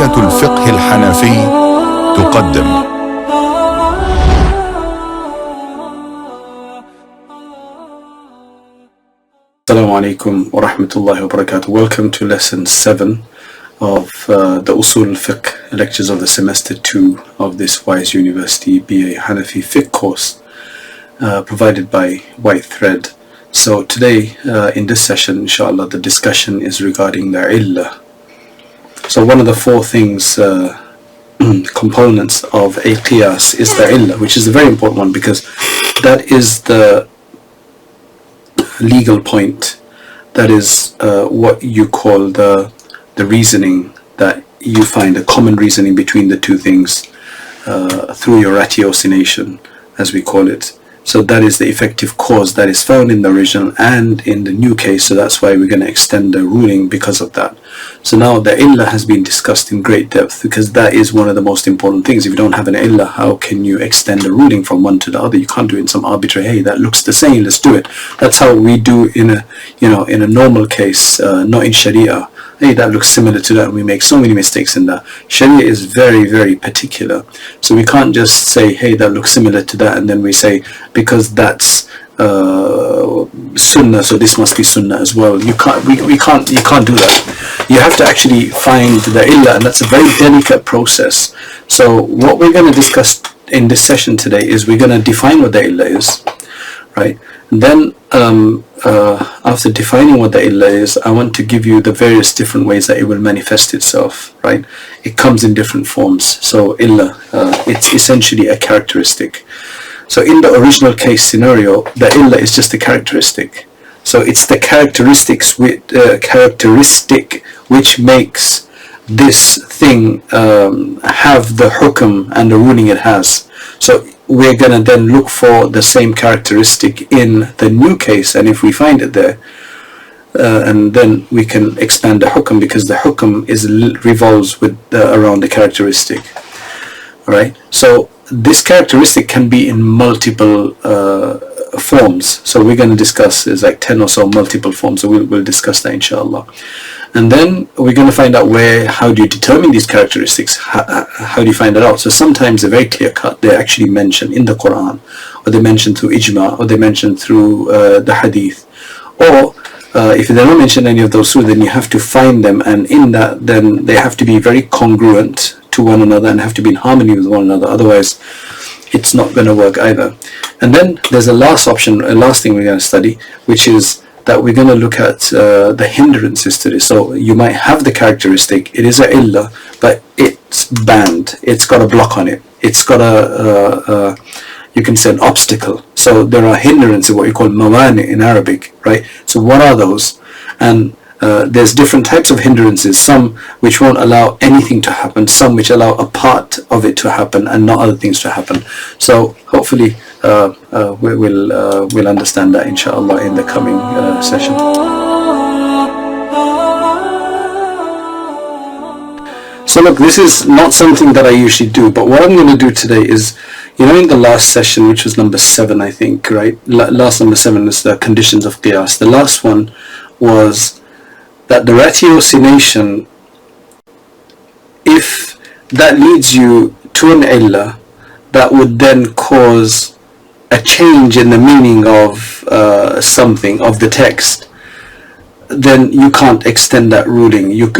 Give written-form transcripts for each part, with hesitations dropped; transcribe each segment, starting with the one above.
كلية الفقه الحنفي تقدم Assalamu alaikum wa rahmatullahi wa barakatuh. Welcome to lesson 7 of the Usul Fiqh lectures of the semester 2 of this Wise University BA Hanafi Fiqh course provided by White Thread. So today in this session, inshallah, the discussion is regarding the illah. So one of the four things, components of a qiyas is the illah, which is a very important one because that is the legal point. That is what you call the reasoning that you find, a common reasoning between the two things through your ratiocination, as we call it. So that is the effective cause that is found in the original and in the new case. So that's why we're going to extend the ruling because of that. So now the illah has been discussed in great depth because that is one of the most important things. If you don't have an illah, how can you extend a ruling from one to the other? You can't do it in some arbitrary, hey, that looks the same, let's do it. That's how we do in a, in a normal case, not in Sharia. Hey, that looks similar to that, and we make so many mistakes in that. Sharia is very, very particular. So we can't just say, hey, that looks similar to that, and then we say, because that's sunnah, so this must be sunnah as well. You can't do that. You have to actually find the illah, and that's a very delicate process. So what we're going to discuss in this session today is we're going to define what the illah is, right? And then after defining what the illah is, I want to give you the various different ways that it will manifest itself, right? It comes in different forms. So illah, it's essentially a characteristic. So in the original case scenario, the illah is just a characteristic. So it's the characteristic which makes this thing have the hukm and the ruling it has. So we're going to then look for the same characteristic in the new case, and if we find it there, and then we can expand the hukm, because the hukm revolves around the characteristic. All right. So this characteristic can be in multiple forms. So we're going to discuss, there's like 10 or so multiple forms. So we'll discuss that, inshallah. And then we're going to find out how do you determine these characteristics? How do you find it out? So sometimes they're very clear cut. They're actually mentioned in the Quran, or they're mentioned through ijma, or they're mentioned through the hadith. Or if they're not mentioned any of those two, then you have to find them, and in that, then they have to be very congruent to one another and have to be in harmony with one another. Otherwise, it's not going to work either. And then there's a last option, a last thing we're going to study, which is that we're going to look at the hindrances to this. So you might have the characteristic, it is a illah, but it's banned, it's got a block on it, it's got a you can say an obstacle. So there are hindrances, what you call mawani in Arabic, right? So what are those? And there's different types of hindrances, some which won't allow anything to happen, some which allow a part of it to happen and not other things to happen. So hopefully we'll understand that, inshallah, in the coming session. So look, this is not something that I usually do, but what I'm going to do today is, in the last session, which was number 7, I think, right? Last number 7 is the conditions of qiyas. The last one was that the ratiocination, if that leads you to an illah, that would then cause a change in the meaning of something, of the text, then you can't extend that ruling. You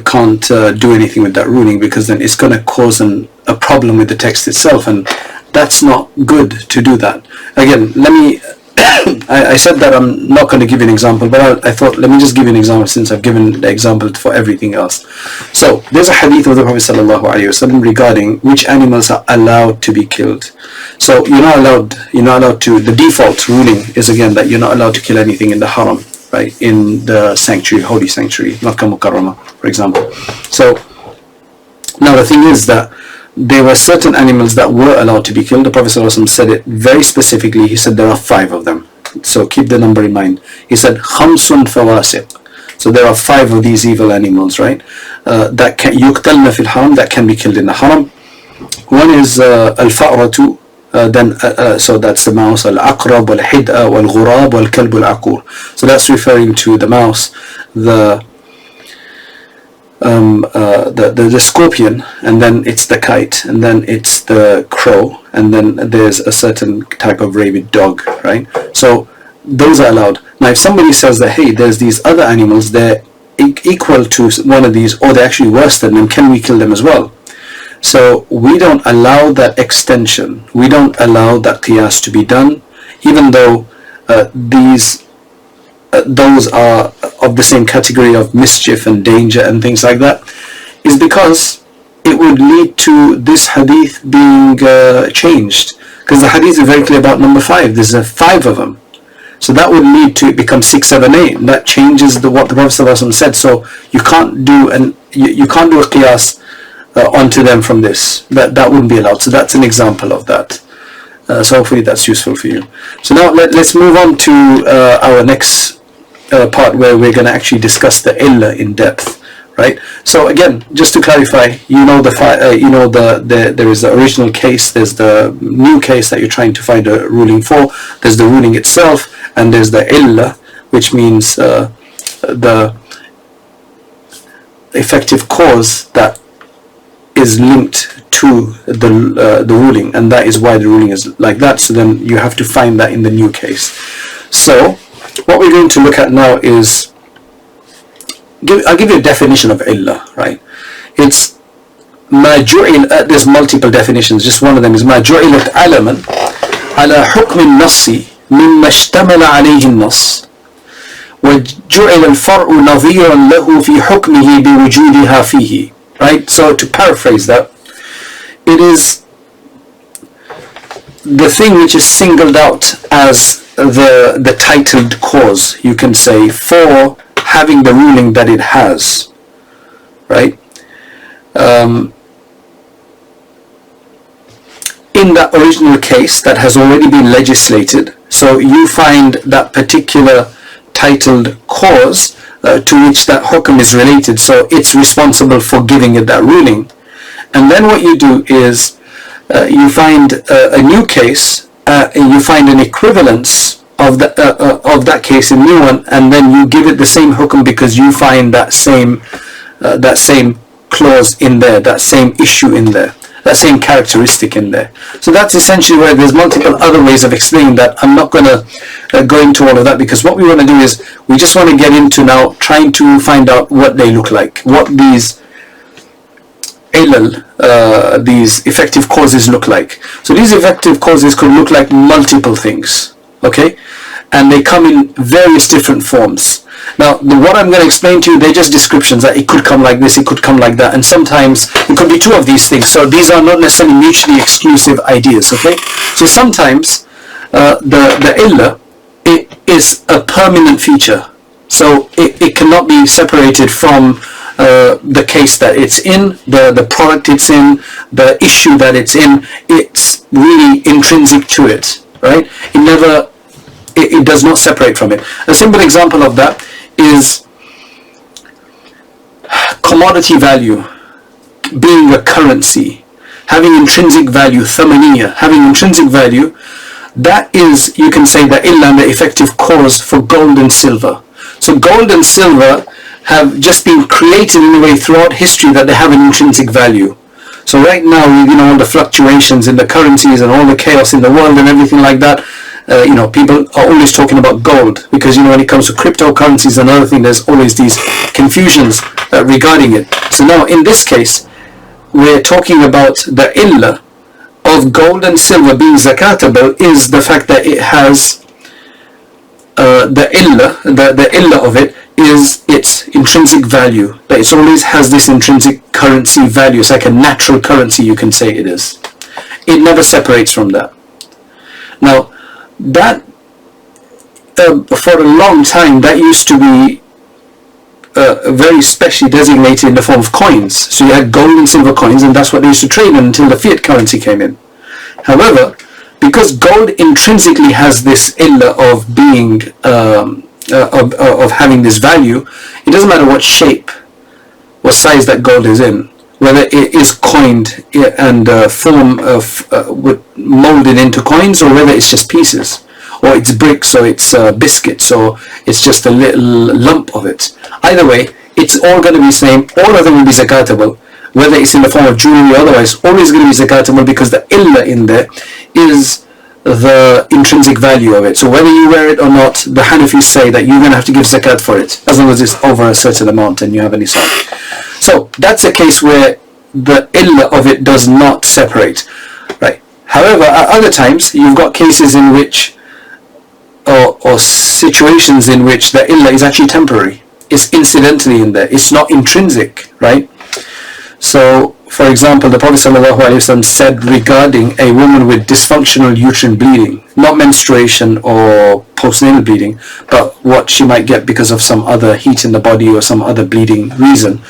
can't do anything with that ruling, because then it's going to cause a problem with the text itself, and that's not good to do that. Again, let me I said that I'm not going to give you an example, but I thought, let me just give you an example, since I've given the example for everything else. So there's a hadith of the Prophet ﷺ regarding which animals are allowed to be killed. So you're not allowed to, the default ruling is again that you're not allowed to kill anything in the haram, right, in the sanctuary, holy sanctuary, Makkah Mukarramah, for example. So now the thing is that there were certain animals that were allowed to be killed. The Prophet ﷺ said it very specifically. He said there are 5 of them. So keep the number in mind. He said khamsun fawasiq. So there are 5 of these evil animals, right? That can yuqtalna fil haram, that can be killed in the haram. One is al-fa'ratu, so that's the mouse, al-aqrab, wal-hid'a, wal-ghurab, wal-kalb, wal-aqur. So that's referring to the mouse, the the scorpion, and then it's the kite, and then it's the crow, and then there's a certain type of rabid dog, right? So those are allowed. Now, if somebody says that, hey, there's these other animals, they're equal to one of these, or they're actually worse than them, can we kill them as well? So we don't allow that extension. We don't allow that qiyas to be done, even though those are of the same category of mischief and danger and things like that, is because it would lead to this hadith being changed, because the hadith is very clear about number 5. There's 5 of them, so that would lead to it become 6, 7, 8. And that changes what the Prophet ﷺ said. So you can't do you can't do a qiyas onto them from this. That wouldn't be allowed. So that's an example of that. So hopefully that's useful for you. So now let's move on to our next part, where we're going to actually discuss the illah in depth, right? So again, just to clarify, there is the original case, there's the new case that you're trying to find a ruling for, there's the ruling itself, and there's the illah, which means the effective cause that is linked to the ruling, and that is why the ruling is like that. So then you have to find that in the new case. So what we're going to look at now is, I'll give you a definition of illah, right? It's ما جعل, there's multiple definitions, just one of them is ما جعلت علما على حكم النص مما اشتمل عليه النص وجعل الفرع نظيرا له في حكمه بوجودها فيه, right? So to paraphrase that, it is the thing which is singled out as the titled cause, you can say, for having the ruling that it has, right? In that original case that has already been legislated, so you find that particular titled cause to which that hukm is related, so it's responsible for giving it that ruling. And then what you do is you find a new case, you find an equivalence of that case in new one, and then you give it the same hukm because you find that same clause in there, that same issue in there, that same characteristic in there. So that's essentially where there's multiple other ways of explaining that. I'm not going to go into all of that, because what we want to do is we just want to get into now trying to find out what they look like, what these ilal, these effective causes look like. So these effective causes could look like multiple things, okay? And they come in various different forms. Now, what I'm going to explain to you, they're just descriptions, that it could come like this, it could come like that, and sometimes it could be 2 of these things. So these are not necessarily mutually exclusive ideas, okay? So sometimes the illah, it is a permanent feature. So it cannot be separated from the case that it's in, the product it's in, the issue that it's in. It's really intrinsic to it, right? It does not separate from it. A simple example of that is commodity value being a currency, having intrinsic value, thamaniya, having intrinsic value. That is, you can say, the illah and the effective cause for gold and silver. So gold and silver have just been created in a way throughout history that they have an intrinsic value. So right now, all the fluctuations in the currencies and all the chaos in the world and everything like that, people are always talking about gold, because when it comes to cryptocurrencies and other thing, there's always these confusions regarding it. So now in this case, we're talking about the illah of gold and silver being zakatable is the fact that it has the illah of it is its intrinsic value, that it always has this intrinsic currency value. It's like a natural currency, you can say it is. It never separates from that. Now, that for a long time, that used to be very specially designated in the form of coins. So you had gold and silver coins, and that's what they used to trade in until the fiat currency came in. However, because gold intrinsically has this illah of being of having this value, it doesn't matter what shape, what size that gold is in, whether it is coined and molded into coins, or whether it's just pieces, or it's bricks, or it's biscuits, or it's just a little lump of it. Either way, it's all going to be the same. All of them will be zakatable, whether it's in the form of jewelry or otherwise. Always going to be zakatable because the illah in there is the intrinsic value of it. So whether you wear it or not, the Hanafis say that you're going to have to give zakat for it, as long as it's over a certain amount and you have any nisab. So that's a case where the illah of it does not separate, right? However, at other times you've got cases in which, or situations in which the illah is actually temporary. It's incidentally in there. It's not intrinsic, right? So, for example, the Prophet ﷺ said regarding a woman with dysfunctional uterine bleeding, not menstruation or postnatal bleeding, but what she might get because of some other heat in the body or some other bleeding reason.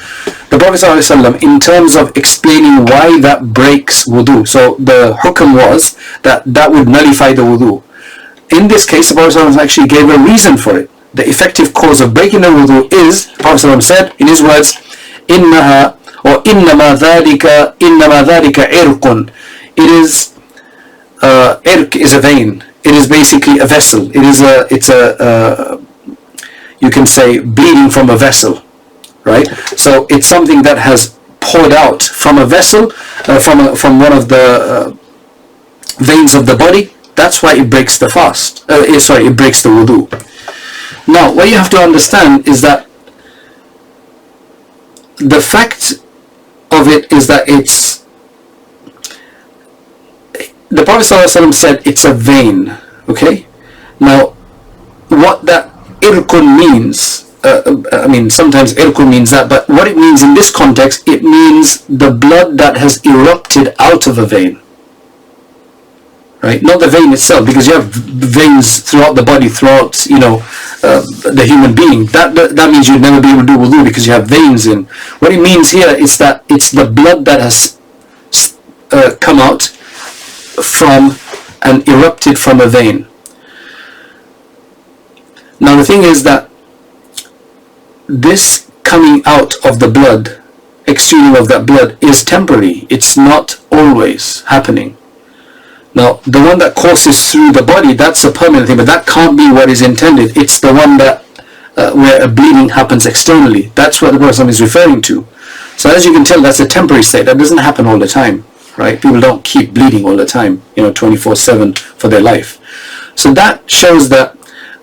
The Prophet ﷺ, in terms of explaining why that breaks wudu, so the hukm was that that would nullify the wudu. In this case, the Prophet ﷺ actually gave a reason for it. The effective cause of breaking the wudu is, the Prophet ﷺ said in his words, إِنَّهَا or إِنَّمَا ذَلِكَ عِرْقٌ. It is, irq is a vein. It is basically a vessel. It's a you can say bleeding from a vessel, right? So it's something that has poured out from a vessel, from one of the veins of the body. That's why it breaks the fast. It breaks the wudu. Now, what you have to understand is that the fact of it is that it's, the Prophet ﷺ said it's a vein, okay? Now, what that irkun means, sometimes irkun means that, but what it means in this context, it means the blood that has erupted out of a vein, right? Not the vein itself, because you have veins throughout the body, throughout, the human being. That means you'd never be able to do wudu because you have veins in. What it means here is that it's the blood that has come out from and erupted from a vein. Now the thing is that this coming out of the blood, exuding of that blood, is temporary. It's not always happening. Now, the one that courses through the body, that's a permanent thing, but that can't be what is intended. It's the one that where a bleeding happens externally. That's what the Prophet is referring to. So as you can tell, that's a temporary state. That doesn't happen all the time, right? People don't keep bleeding all the time, 24/7 for their life. So that shows that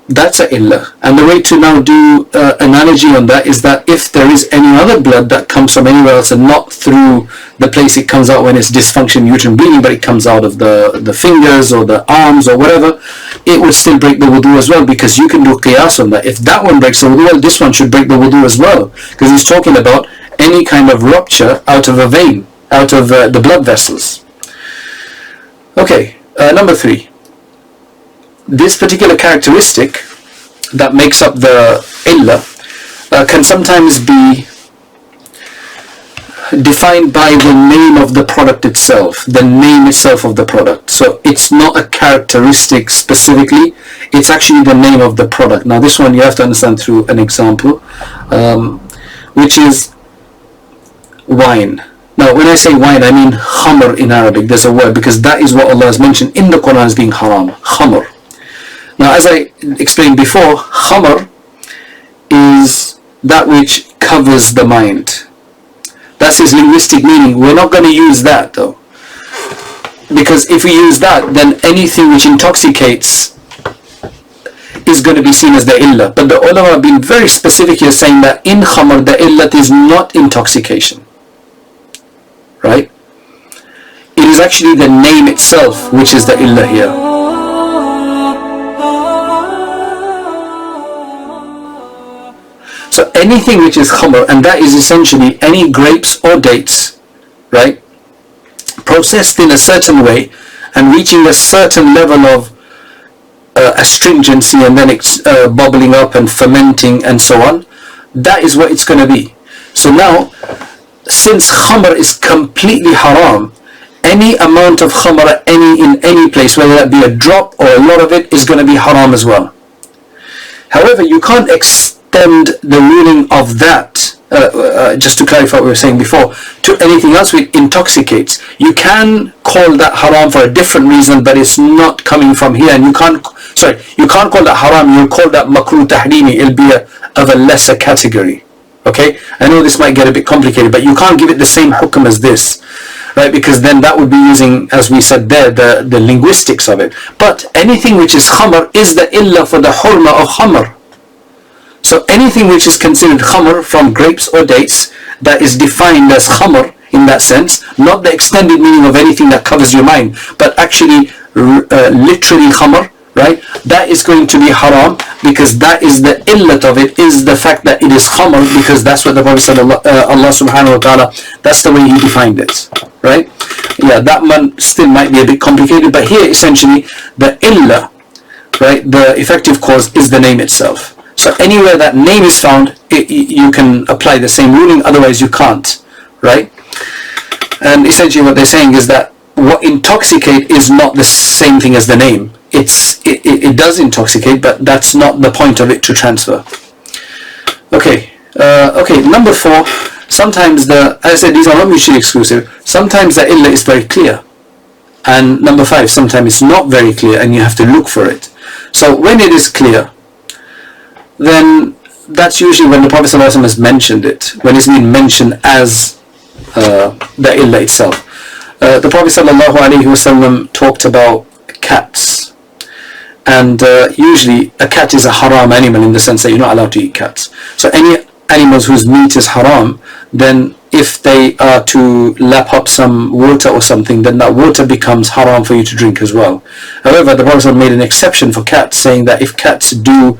that's a illah. And the way to now do analogy on that is that if there is any other blood that comes from anywhere else and not through the place it comes out when it's dysfunction, uterine bleeding, but it comes out of the fingers or the arms or whatever, it would still break the wudu as well, because you can do qiyas on that. If that one breaks the wudu, well, this one should break the wudu as well, because he's talking about any kind of rupture out of a vein, out of the blood vessels. Okay, number 3. This particular characteristic that makes up the illah can sometimes be defined by the name of the product itself, the name itself of the product. So it's not a characteristic specifically, it's actually the name of the product. Now this one you have to understand through an example, which is wine. Now when I say wine, I mean khamr in Arabic. There's a word, because that is what Allah has mentioned in the Quran as being haram, khamr. Now, as I explained before, khamr is that which covers the mind. That's its linguistic meaning. We're not going to use that though, because if we use that, then anything which intoxicates is going to be seen as the illah. But the ulama have been very specific here, saying that in khamr the illah is not intoxication, right? It is actually the name itself which is the illah here. So anything which is khamr, and that is essentially any grapes or dates, right, processed in a certain way and reaching a certain level of astringency, and then it's bubbling up and fermenting and so on, that is what it's going to be. So now, since khamr is completely haram, any amount of khamr in any place, whether that be a drop or a lot of it, is going to be haram as well. However, you can't extend the ruling of that, just to clarify what we were saying before, to anything else which intoxicates. You can call that haram for a different reason, but it's not coming from here, and you can't call that haram, you call that makruh tahrimi. It'll be of a lesser category, Okay, I know this might get a bit complicated, but you can't give it the same hukum as this, right? Because then that would be using, as we said there, the linguistics of it. But anything which is khamr is the illah for the hurma of khamr. So anything which is considered khamr from grapes or dates, that is defined as khamr in that sense, not the extended meaning of anything that covers your mind, but actually literally khamr, right? That is going to be haram, because that is the illat of it, is the fact that it is khamr, because that's what the Prophet said, Allah subhanahu wa ta'ala, that's the way he defined it, right? Yeah, that one still might be a bit complicated, but here essentially the illah, right, the effective cause is the name itself. So anywhere that name is found, you can apply the same ruling, otherwise you can't, right? And essentially what they're saying is that what intoxicate is not the same thing as the name. It does intoxicate, but that's not the point of it to transfer. Okay, number 4, sometimes as I said, these are not mutually exclusive. Sometimes the illah is very clear. And number 5, sometimes it's not very clear and you have to look for it. So when it is clear, then that's usually when the Prophet ﷺ has mentioned it, when it's been mentioned as the illah itself. The Prophet ﷺ talked about cats, and usually a cat is a haram animal in the sense that you're not allowed to eat cats. So any animals whose meat is haram, then if they are to lap up some water or something, then that water becomes haram for you to drink as well. However, the Prophet made an exception for cats, saying that if cats do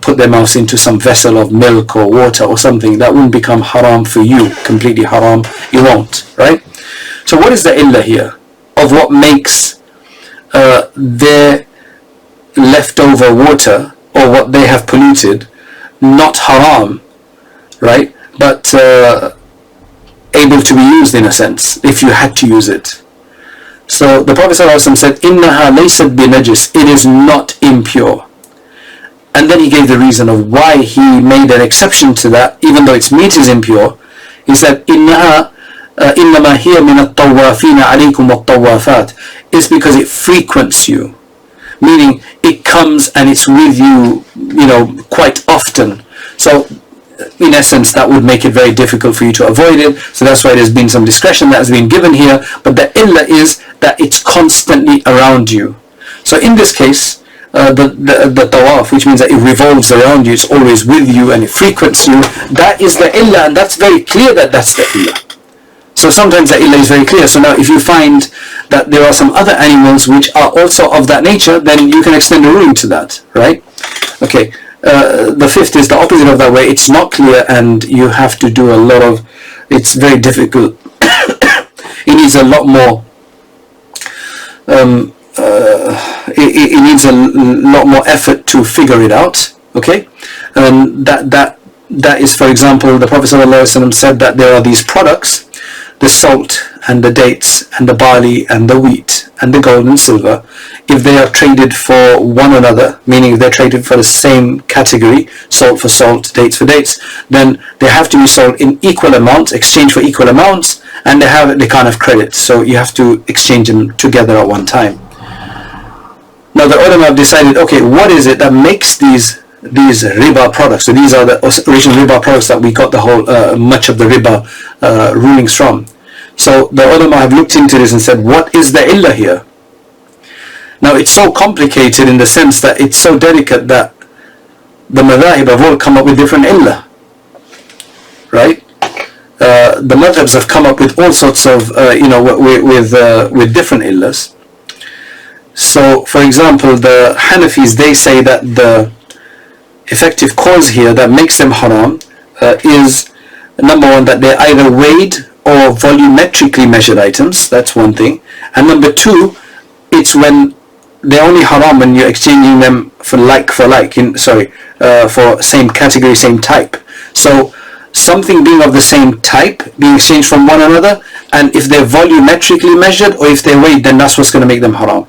put their mouths into some vessel of milk or water or something, that wouldn't become haram for you, completely haram, you won't, right? So what is the illah here of what makes their leftover water, or what they have polluted, not haram, right, but able to be used in a sense, if you had to use it? So the Prophet ﷺ said, "Innaha laysat binajis," it is not impure. And then he gave the reason of why he made an exception to that, even though its meat is impure. He said, "Innaha innama hiya min at-tawafina alaykum wat-tawafat," it's because it frequents you, meaning it comes and it's with you, quite often. So in essence, that would make it very difficult for you to avoid it. So that's why there's been some discretion that has been given here. But the illah is that it's constantly around you. So in this case, the tawaf, which means that it revolves around you, it's always with you and it frequents you, that is the illah, and that's very clear that that's the illah. So sometimes the illah is very clear. So now if you find that there are some other animals which are also of that nature, then you can extend the ruling to that, right? Okay. The 5th is the opposite of that, where it's not clear and you have to do a lot of, it's very difficult. It needs a lot more, it needs a lot more effort to figure it out, okay? That is, for example, the Prophet ﷺ said that there are these products, the salt and the dates and the barley and the wheat and the gold and silver, if they are traded for one another, meaning if they're traded for the same category, salt for salt, dates for dates, then they have to be sold in equal amounts, exchanged for equal amounts, and they can't have credit, so you have to exchange them together at one time. Now the ulama have decided, okay, what is it that makes these riba products? So these are the original riba products that we got the whole much of the riba rulings from. So the ulama have looked into this and said, what is the illah here? Now it's so complicated in the sense that it's so delicate that the madhahib have all come up with different illah, right? The madhabs have come up with all sorts of with different illahs. So for example, the Hanafis, they say that the effective cause here that makes them haram is, number 1, that they're either weighed or volumetrically measured items. That's one thing. And number 2, it's when they're only haram when you're exchanging them for like, for same category, same type. So something being of the same type being exchanged from one another, and if they're volumetrically measured or if they're weighed, then that's what's going to make them haram.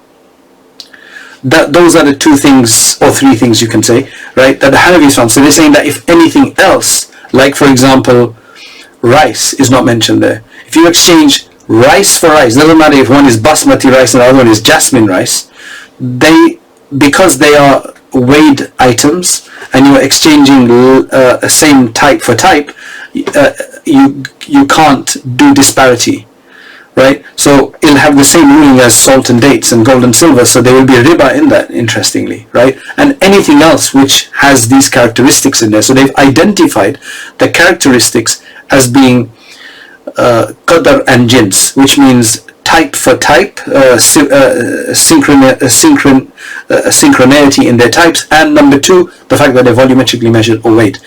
Those are the 2 things or 3 things you can say, right, that the Hanafis found. So they're saying that if anything else, like for example rice is not mentioned there, if you exchange rice for rice, doesn't matter if one is basmati rice and the other one is jasmine rice, because they are weighed items and you're exchanging same type for type, you can't do disparity, right? So it'll have the same ruling as salt and dates and gold and silver, so there will be a riba in that, interestingly, right? And anything else which has these characteristics in there. So they've identified the characteristics as being qadar and jins, which means type for type, synchronicity in their types, and number two, the fact that they're volumetrically measured or weighed.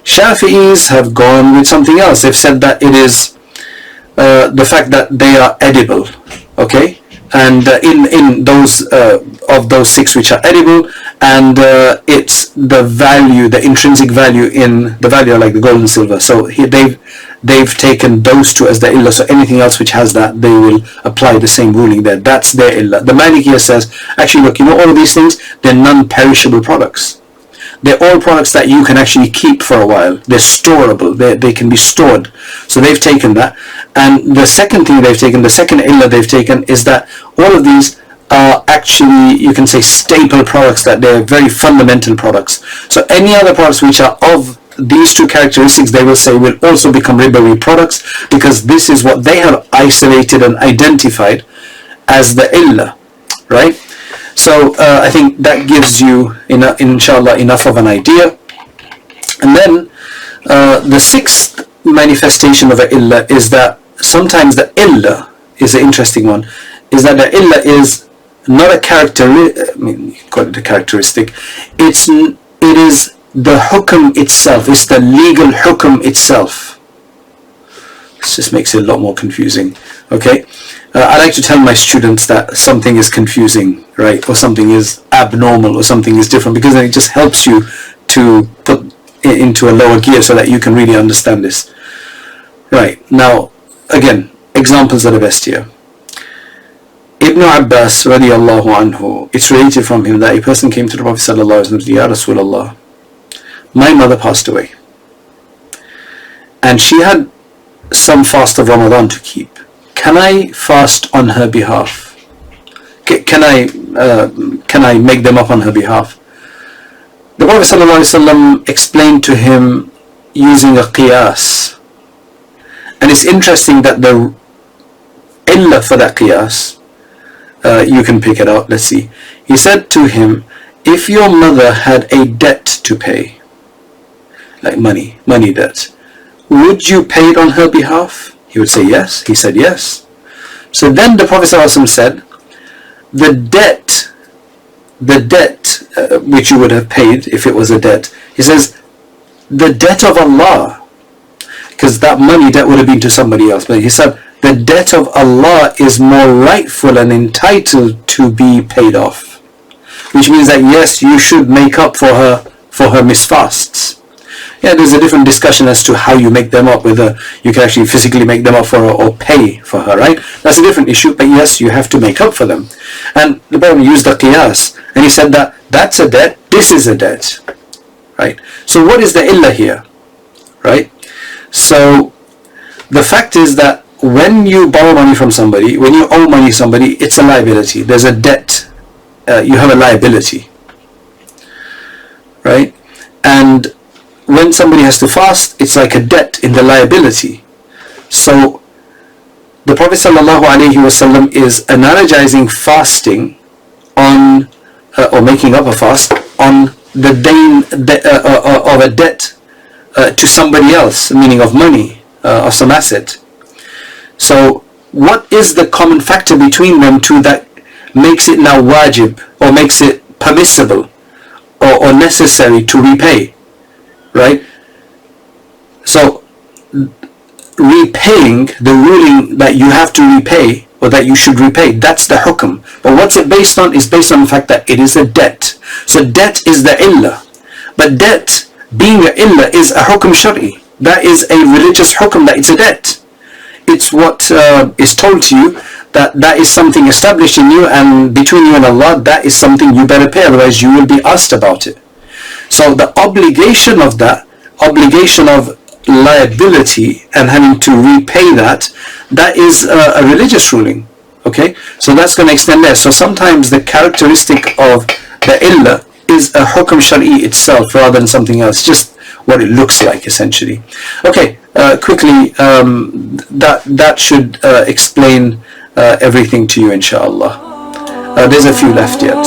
Shafi'is have gone with something else. They've said that it is the fact that they are edible, okay, and in those of those six which are edible, and it's the value, the intrinsic value in the value, like the gold and silver. So they've taken those two as the illah. So anything else which has that, they will apply the same ruling there. That's their illah. The Malikiyya says, actually, look, you know, all of these things, they're non-perishable products. They're all products that you can actually keep for a while. They're storable. They can be stored. So they've taken that. And the second thing they've taken, the second illah they've taken, is that all of these are actually, you can say, staple products, that they're very fundamental products. So any other products which are of these two characteristics, they will say, will also become ribawi products, because this is what they have isolated and identified as the illah, right? So I think that gives you, inshallah, enough of an idea. And then the sixth manifestation of an illah is that sometimes the illah is an interesting one, is that the illah is not a call it a characteristic, it is the hukm itself, it's the legal hukm itself. This just makes it a lot more confusing, okay? I like to tell my students that something is confusing, right, or something is abnormal, or something is different, because then it just helps you to put it into a lower gear so that you can really understand this. Right, now, again, examples are the best here. Ibn Abbas radiallahu anhu, it's related from him that a person came to the Prophet sallallahu alaihi wasallam and said, Ya Rasulullah, my mother passed away, and she had some fast of Ramadan to keep. Can I fast on her behalf? Can I make them up on her behalf? The Prophet ﷺ explained to him using a qiyas. And it's interesting that the illah for that qiyas, you can pick it out, let's see. He said to him, if your mother had a debt to pay, like money debt, would you pay it on her behalf? He would say yes. He said yes. So then the Prophet ﷺ said, the debt which you would have paid if it was a debt, he says, the debt of Allah, because that money debt would have been to somebody else, but he said the debt of Allah is more rightful and entitled to be paid off, which means that yes, you should make up for her misfasts. Yeah, there's a different discussion as to how you make them up, whether you can actually physically make them up for her or pay for her, right? That's a different issue, but yes, you have to make up for them. And the Prophet used the qiyas, and he said that that's a debt, this is a debt, right? So what is the illah here, right? So the fact is that when you borrow money from somebody, when you owe money to somebody, it's a liability. There's a debt, you have a liability, right? And when somebody has to fast, it's like a debt in the liability. So the Prophet ﷺ is analogizing fasting on, or making up a fast on the dain of a debt to somebody else, meaning of money, of some asset. So what is the common factor between them two that makes it now wajib, or makes it permissible or necessary to repay? Right? So repaying, the ruling that you have to repay, or that you should repay, that's the hukm. But what's it based on? It's based on the fact that it is a debt. So debt is the illah. But debt, being a illah, is a hukm shari. That is a religious hukm, that it's a debt. It's what is told to you, that is something established in you, and between you and Allah, that is something you better pay, otherwise you will be asked about it. So the obligation of that, obligation of liability and having to repay that, that is a religious ruling. Okay, so that's going to extend there. So sometimes the characteristic of the illah is a hukm shari itself rather than something else, just what it looks like essentially. Okay, quickly, that should explain everything to you, inshallah. There's a few left yet.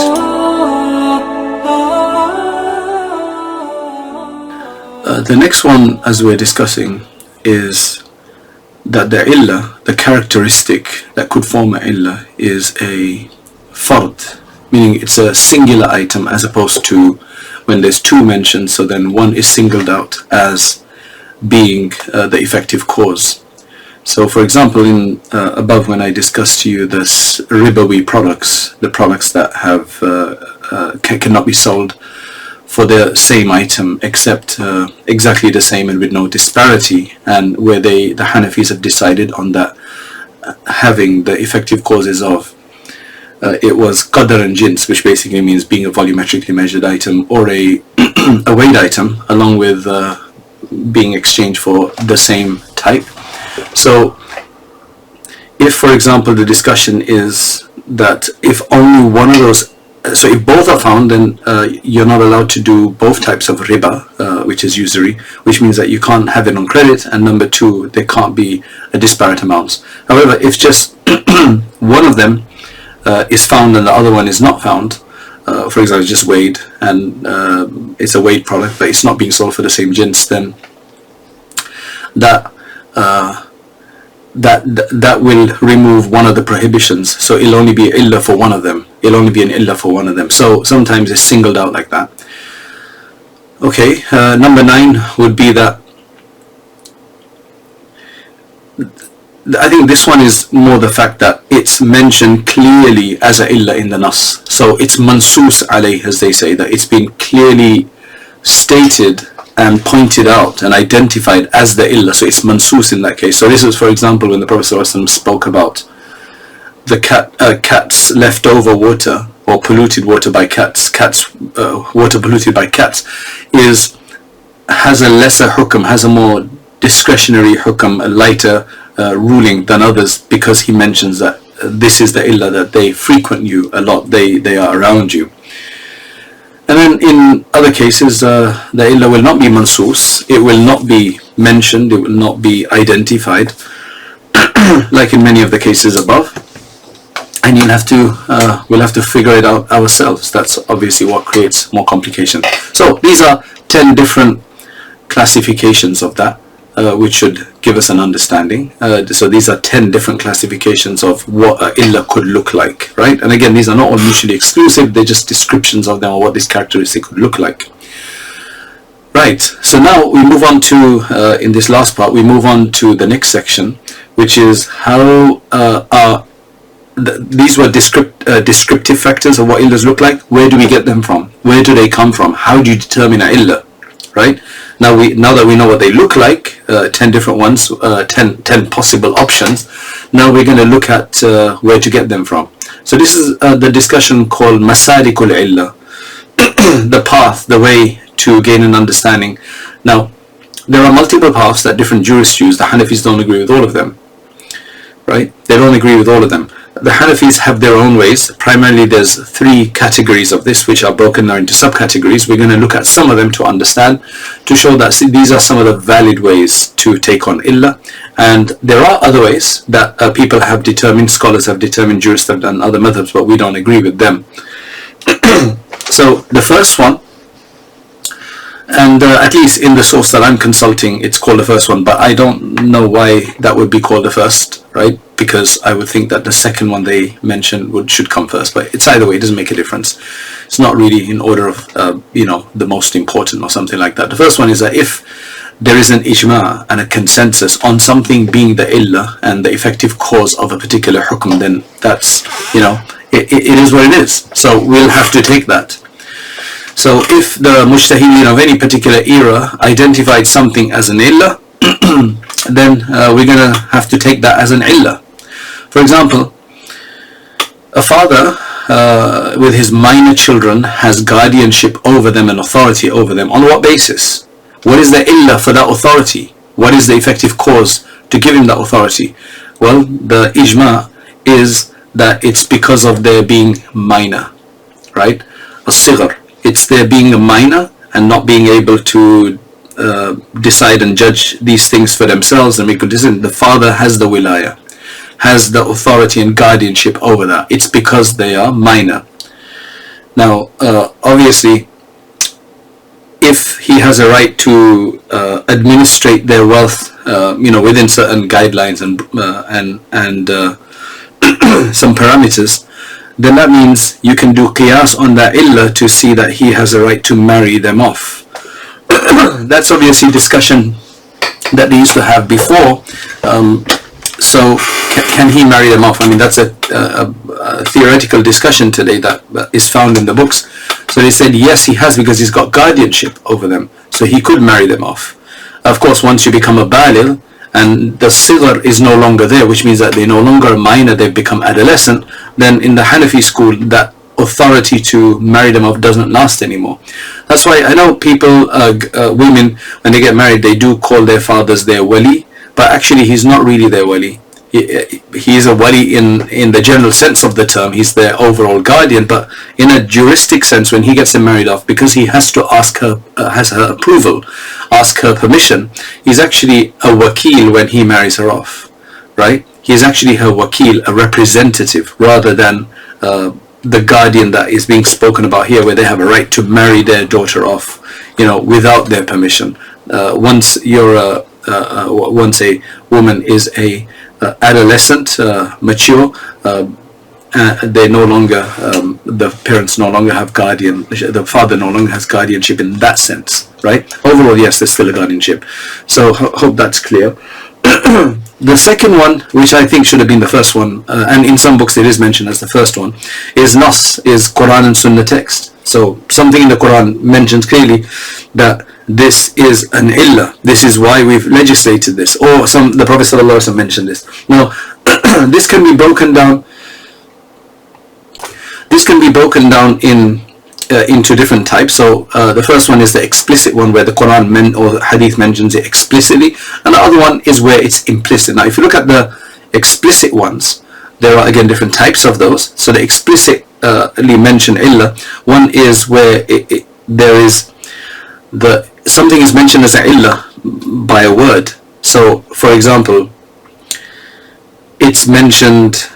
The next one, as we're discussing, is that the illah, the characteristic that could form a illah, is a fard, meaning it's a singular item as opposed to when there's two mentioned, so then one is singled out as being the effective cause. So for example, in above when I discussed to you the ribawi products, the products that have cannot be sold for the same item except exactly the same and with no disparity, and where the Hanafis have decided on that having the effective causes of it was qadr and jins, which basically means being a volumetrically measured item or a a weighed item, along with being exchanged for the same type. So if, for example, the discussion is that if only one of those, so if both are found, then you're not allowed to do both types of riba, which is usury, which means that you can't have it on credit, and number two, there can't be a disparate amounts. However, if just one of them is found and the other one is not found, for example, just weighed, and it's a weighed product, but it's not being sold for the same jins, then that will remove one of the prohibitions. So it'll only be illah for one of them. It'll only be an illah for one of them. So sometimes it's singled out like that. Okay, number 9 would be that I think this one is more the fact that it's mentioned clearly as a illah in the nas. So it's mansus alayh, as they say, that it's been clearly stated and pointed out and identified as the illah. So it's mansus in that case. So this is, for example, when the Prophet ﷺ spoke about the cat's leftover water or polluted water by cats, water polluted by cats has a lesser hukm, has a more discretionary hukm, a lighter ruling than others, because he mentions that this is the illah, that they frequent you a lot, they are around you. And then in other cases, the illah will not be mansus, it will not be mentioned, it will not be identified, like in many of the cases above. And we'll have to figure it out ourselves. That's obviously what creates more complication. So these are 10 different classifications of that, which should give us an understanding. So these are 10 different classifications of what an illah could look like, right? And again, these are not all mutually exclusive, they're just descriptions of them, or what this characteristic could look like. Right, so now we move on to, in this last part, we move on to the next section, which is how these were descriptive factors of what illahs look like. Where do we get them from? Where do they come from? How do you determine an illah, right? Now that we know what they look like, 10 different ones, 10 possible options, now we're going to look at where to get them from. So this is the discussion called Masarikul Illah, the path, the way to gain an understanding. Now, there are multiple paths that different jurists use. The Hanafis don't agree with all of them, right? They don't agree with all of them. The Hanafis have their own ways. Primarily there's 3 categories of this, which are broken down into subcategories. We're going to look at some of them to understand, to show that these are some of the valid ways to take on illah. And there are other ways that people have determined, scholars have determined, jurists have done other methods, but we don't agree with them. So the first one, and at least in the source that I'm consulting, it's called the first one, but I don't know why that would be called the first, right? Because I would think that the second one they mentioned should come first, but it's either way, it doesn't make a difference. It's not really in order of, the most important or something like that. The first one is that if there is an ijma and a consensus on something being the illah and the effective cause of a particular hukm, then that's, it is what it is. So we'll have to take that. So if the mujtahideen of any particular era identified something as an illah, then we're going to have to take that as an illah. For example, a father with his minor children has guardianship over them and authority over them. On what basis? What is the illah for that authority? What is the effective cause to give him that authority? Well, the ijma is that it's because of their being minor, right? As-sighar. it's their being a minor and not being able to decide and judge these things for themselves and make a decision. The father has the wilaya, has the authority and guardianship over that. It's because they are minor. Now, obviously, if he has a right to administrate their wealth, within certain guidelines and some parameters, then that means you can do qiyas on that illah to see that he has a right to marry them off. That's obviously discussion that they used to have before. So can he marry them off? I mean, that's a theoretical discussion today that is found in the books. So they said yes, he has, because he's got guardianship over them, so he could marry them off. Of course, once you become a balil and the sighar is no longer there, which means that they're no longer a minor, they've become adolescent, then in the Hanafi school that authority to marry them off doesn't last anymore. That's why I know people, women, when they get married, they do call their fathers their wali, but actually he's not really their wali. He is a wali in the general sense of the term. He's their overall guardian, but in a juristic sense, when he gets them married off, because he has to ask her, has her approval, ask her permission, he's actually a wakil when he marries her off, right? He's actually her wakil, a representative, rather than the guardian that is being spoken about here, where they have a right to marry their daughter off, without their permission. Once a woman is a adolescent, mature, they no longer, the parents no longer have the father no longer has guardianship in that sense, right? Overall, yes, there's still a guardianship. So hope that's clear. The second one, which I think should have been the first one, and in some books it is mentioned as the first one, is Nas, is Quran and Sunnah text. So something in the Quran mentions clearly that this is an illah, this is why we've legislated this, or the Prophet ﷺ mentioned this. Now, this can be broken down into different types. So the first one is the explicit one, where the Quran or the Hadith mentions it explicitly, and the other one is where it's implicit. Now, if you look at the explicit ones, there are again different types of those. So the explicitly mentioned illah, one is where there is something is mentioned as an illah by a word. So, for example, it's mentioned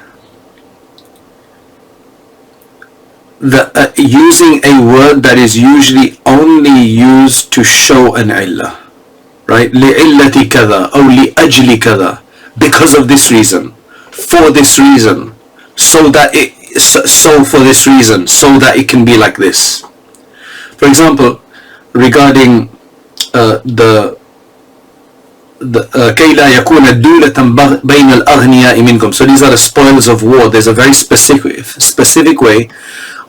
that using a word that is usually only used to show an illah, right? لِعِلَّةِ كَذَا أو لِأَجْلِ كَذَا, because of this reason, for this reason, so for this reason, so that it can be like this. For example, regarding كَيْ لَا يَكُونَ دُولَةً بَيْنَ الْأَغْنِيَاءِ مِنْكُمْ. So these are the spoils of war. There's a very specific way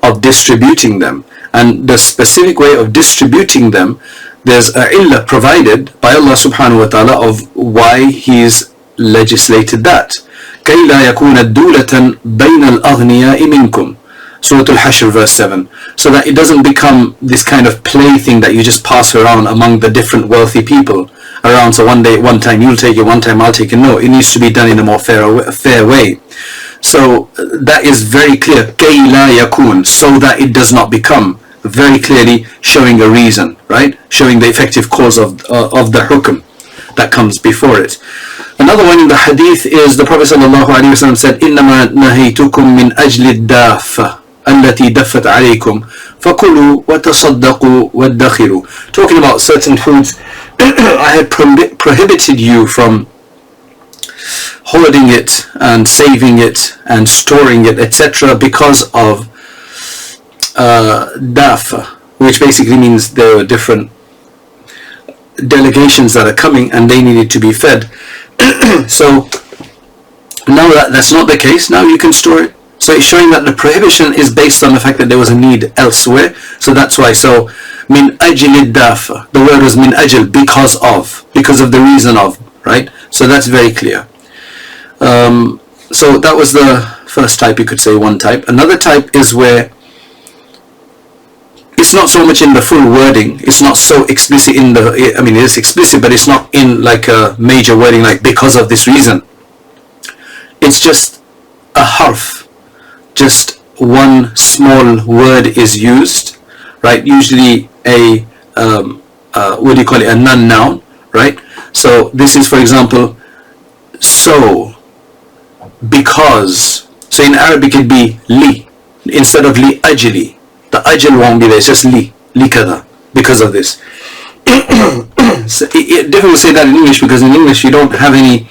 of distributing them, and the specific way of distributing them, there's a illah provided by Allah subhanahu wa ta'ala of why He's legislated that. كَيْ لَا يَكُونَ دُولَةً بَيْنَ الْأَغْنِيَاءِ مِنْكُمْ, Surah Al-Hashr verse 7, so that it doesn't become this kind of plaything that you just pass around among the different wealthy people around. So one time you'll take it, one time I'll take it. No, it needs to be done in a more fair way. So that is very clear, كَيْ لَا يَكُونَ, so that it does not become, very clearly showing a reason, right? Showing the effective cause of the hukm that comes before it. Another one in the hadith is the Prophet ﷺ said, إِنَّمَا نَهَيْتُكُم مِّنْ أَجْلِ الدَّافَّةِ التي دفت عليكم فكلوا وتصدقوا وادخروا. Talking about certain foods, I had prohibited you from hoarding it and saving it and storing it, etc., because of dafa, which basically means there were different delegations that are coming and they needed to be fed. So now that's not the case, now you can store it. So it's showing that the prohibition is based on the fact that there was a need elsewhere. So that's why. So min ajli dafa, the word was min ajl, because of the reason of, right? So that's very clear. So that was the first type, you could say, one type. Another type is where it's not so much in the full wording, it's not so explicit in the, I mean it is explicit, but it's not in like a major wording like because of this reason. It's just a harf, just one small word is used, right? Usually a what do you call it? A non-noun, right? So this is, for example, so, because. So in Arabic it'd be li instead of li ajli. The ajl won't be there. It's just li kada, because of this. So it difficult to say that in English, because in English you don't have any.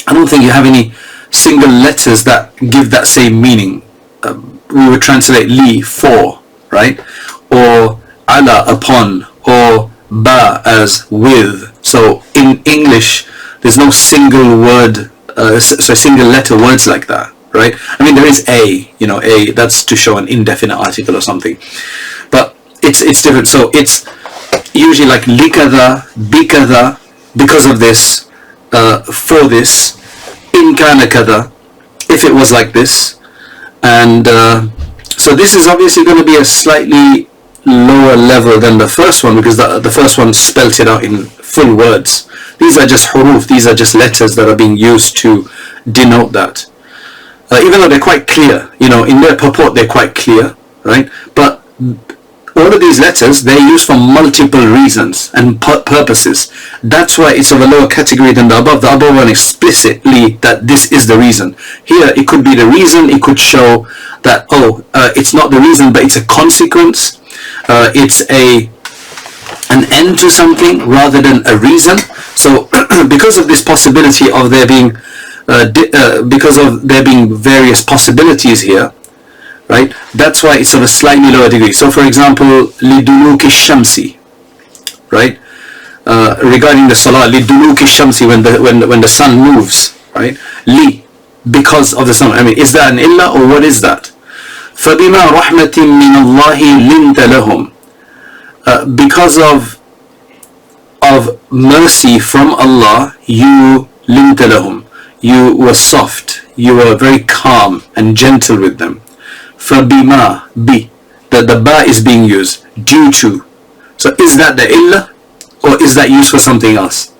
I don't think you have any single letters that give that same meaning. We would translate li for, right, or ala upon, or ba as with. So in English there's no single word, so single letter words like that, right? I mean, there is a, a, that's to show an indefinite article or something, but it's different. So it's usually like likada, bikada, because of this, for this, in kana kada, if it was like this. And so this is obviously going to be a slightly lower level than the first one, because the first one spelt it out in full words. These are just huruf, these are just letters that are being used to denote that. Even though they're quite clear, in their purport they're quite clear, right? But all of these letters, they're used for multiple reasons and purposes. That's why it's of a lower category than the above. The above one explicitly that this is the reason. Here, it could be the reason, it could show that, it's not the reason, but it's a consequence. It's an end to something rather than a reason. So because of this possibility of there being because of there being various possibilities here, right, that's why it's of a slightly lower degree. So for example, liduluki shamsi, right, regarding the salah, liduluki shamsi, when the sun moves, right, li, because of the sun. I mean, is that an illa, or what is that? فَبِمَا رَحْمَةٍ مِّنَ اللَّهِ لِنْتَ لَهُمْ, because of mercy from Allah, you linta lahum, you were soft, you were very calm and gentle with them. فَبِمَا, bi, the ba is being used, due to. So is that the illah, or is that used for something else?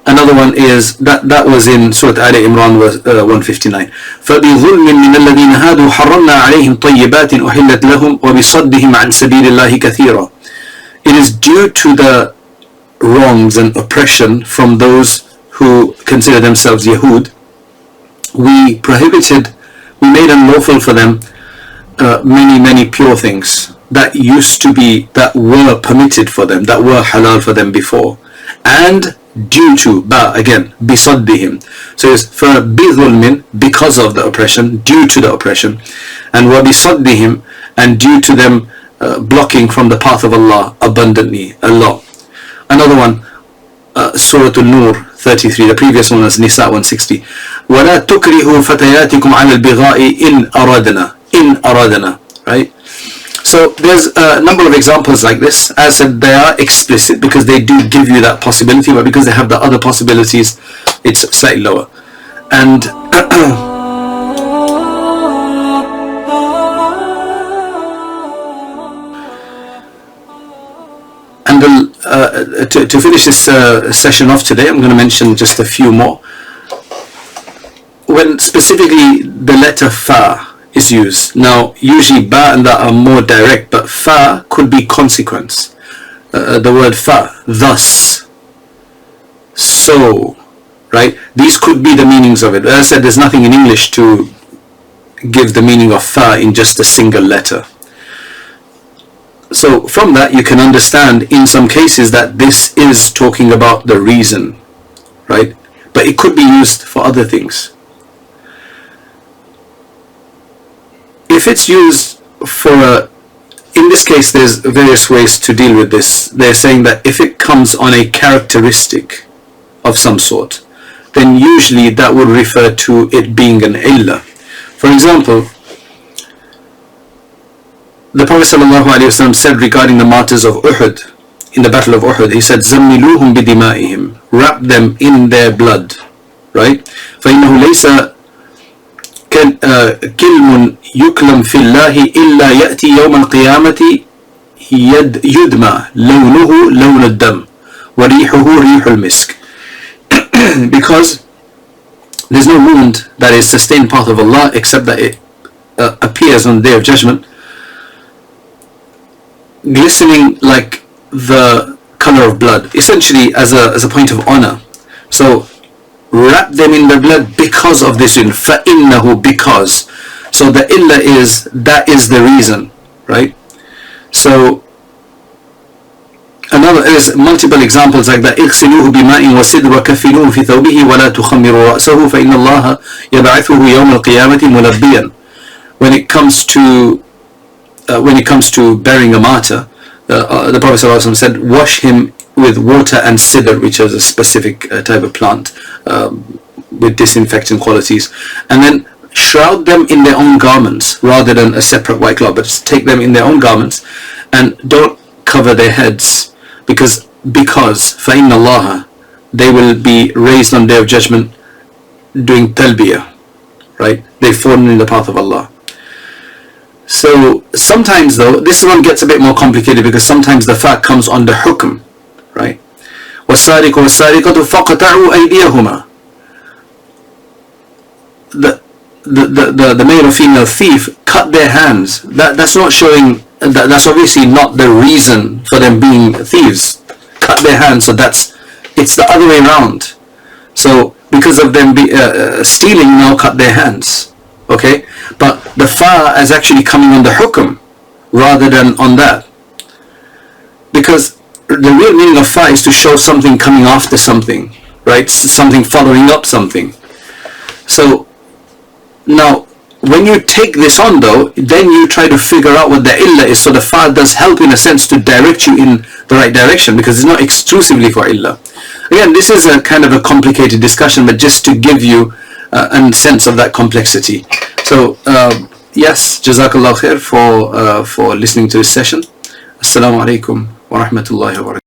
Another one is, that was in Surah Ali Imran 159. فَبِظُلْمٍ مِّنَ الَّذِينَ هَادُوا حَرَّمْنَا عَلَيْهِمْ طَيِّبَاتٍ أُحِلَّتْ لَهُمْ وَبِصَدِّهِمْ عَنْ سَبِيلِ اللَّهِ كَثِيرًا. It is due to the wrongs and oppression from those who consider themselves Yahud. We made unlawful for them many pure things that were permitted for them, that were halal for them before, and due to, ba again, bisaddihim. So it's for bidhulmin, because of the oppression, due to the oppression, and wa bisaddihim, and due to them blocking from the path of Allah abundantly, a lot. Another one, Surah An-Nur 33, the previous one was Nisa 160. وَلَا تُكْرِهُ فَتَيَاتِكُمْ عَلَى الْبِغَاءِ إِنْ أَرَادَنَا, right? So there's a number of examples like this. As I said, they are explicit because they do give you that possibility, but because they have the other possibilities, it's slightly lower. And to finish this session off today, I'm going to mention just a few more. When specifically the letter fa is used. Now, usually ba and that are more direct, but fa could be consequence. The word fa, thus, so, right? These could be the meanings of it. As I said, there's nothing in English to give the meaning of fa in just a single letter. So from that you can understand in some cases that this is talking about the reason, right? But it could be used for other things. If it's used for in this case, there's various ways to deal with this. They're saying that if it comes on a characteristic of some sort, then usually that would refer to it being an illah. For example, the Prophet ﷺ said regarding the martyrs of Uhud, in the battle of Uhud, he said, زَمِّلُوهُمْ بِدِمَائِهِمْ, wrap them in their blood, right? فَإِنَّهُ لَيْسَ كِلْمٌ يُكْلَمْ فِي اللَّهِ إِلَّا يَأْتِي يَوْمَ الْقِيَامَةِ يُدْمَى لَوْنُهُ لَوْنَ الدَّمِ وَرِيحُهُ رِيحُ الْمِسْكِ. Because there's no wound that is sustained path of Allah except that it appears on the Day of Judgment glistening like the color of blood, essentially as a point of honor. So wrap them in the blood because of this reason. فَإِنَّهُ, because. So the illa is, that is the reason, right? So another is multiple examples like that. اغسلوه بماء وسدر وكفنوه في ثوبه ولا تخمروا رأسه فإن الله يبعثه يوم القيامة ملبيا. When it comes to burying a martyr, the Prophet ﷺ said, wash him with water and sidr, which is a specific type of plant with disinfecting qualities, and then shroud them in their own garments rather than a separate white cloth, but just take them in their own garments and don't cover their heads, because فَإِنَّ اللَّهَ, they will be raised on Day of Judgment doing talbiyah, right? They've fallen in the path of Allah. So sometimes though, this one gets a bit more complicated, because sometimes the fact comes under hukm, right? وَالسَّارِقُ وَالسَّارِقَةُ فَقَطَعُوا أَيْدِيَهُمَا. The male or female thief cut their hands. That's not showing, that's obviously not the reason for them being thieves. Cut their hands, so it's the other way around. So because of them stealing, now cut their hands. Okay, but the fa is actually coming on the hukm rather than on that, because the real meaning of fa is to show something coming after something, right? Something following up something. So now when you take this on though, then you try to figure out what the illa is. So the fa does help in a sense to direct you in the right direction, because it's not exclusively for illa. Again, this is a kind of a complicated discussion, but just to give you a sense of that complexity. So yes, Jazakallah khair for listening to this session. Assalamu alaikum wa rahmatullahi wa barakatuh.